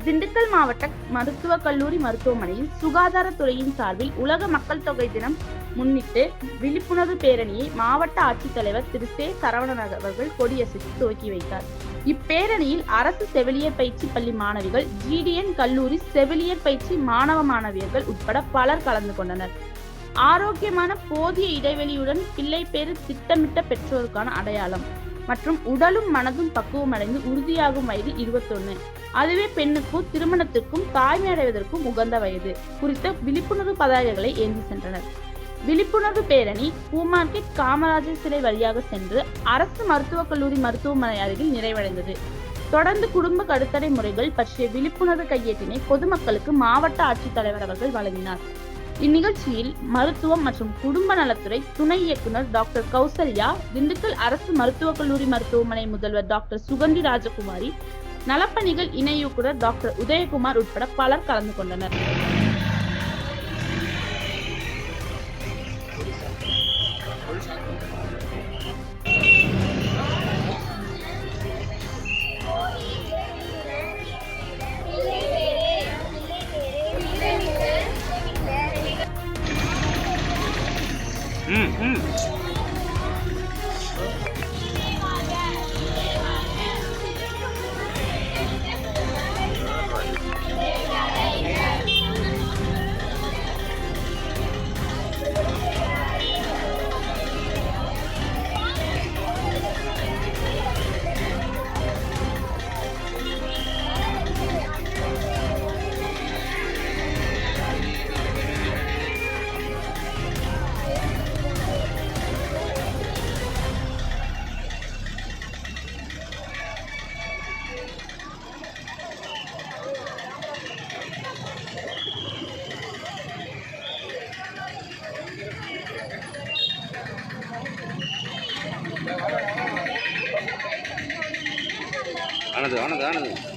திண்டுக்கல் மாவட்ட மருத்துவக் கல்லூரி மருத்துவமனையில் சுகாதாரத்துறையின் சார்பில் உலக மக்கள் தொகை தினம் முன்னிட்டு விழிப்புணர்வு பேரணியை மாவட்ட ஆட்சித்தலைவர் திரு சே. சரவணன் அவர்கள் கொடியசைத்து துவக்கி வைத்தார். இப்பேரணியில் அரசு செவிலியர் பயிற்சி பள்ளி மாணவிகள், GDN கல்லூரி செவிலியர் பயிற்சி மாணவ மாணவியர்கள் உட்பட பலர் கலந்து கொண்டனர். ஆரோக்கியமான போதிய இடைவெளியுடன் பிள்ளை பேறு திட்டமிட்ட பெற்றோருக்கான அடையாளம் மற்றும் உடலும் மனதும் பக்குவமடைந்து உறுதியாகும் வயது 21. அதுவே பெண்ணுக்கும் திருமணத்திற்கும் தாய்மை அடைவதற்கும் உகந்த வயது குறித்த விழிப்புணர்வு பதாகைகளை ஏந்தி சென்றனர். விழிப்புணர்வு பேரணி பூமார்க்கெட், காமராஜர் சிலை வழியாக சென்று அரசு மருத்துவக் கல்லூரி மருத்துவமனை அருகில் நிறைவடைந்தது. தொடர்ந்து குடும்ப கருத்தடை முறைகள் பற்றிய விழிப்புணர்வு கையேட்டினை பொதுமக்களுக்கு மாவட்ட ஆட்சித்தலைவர் அவர்கள் வழங்கினார். இந்நிகழ்ச்சியில் மருத்துவம் மற்றும் குடும்ப நலத்துறை துணை இயக்குனர் டாக்டர் கௌசல்யா, திண்டுக்கல் அரசு மருத்துவக் கல்லூரி மருத்துவமனை முதல்வர் டாக்டர் சுகந்தி ராஜகுமாரி, நலப்பணிகள் இணை இயக்குனர் டாக்டர் உதயகுமார் உட்பட பலர் கலந்து கொண்டனர். ஆனது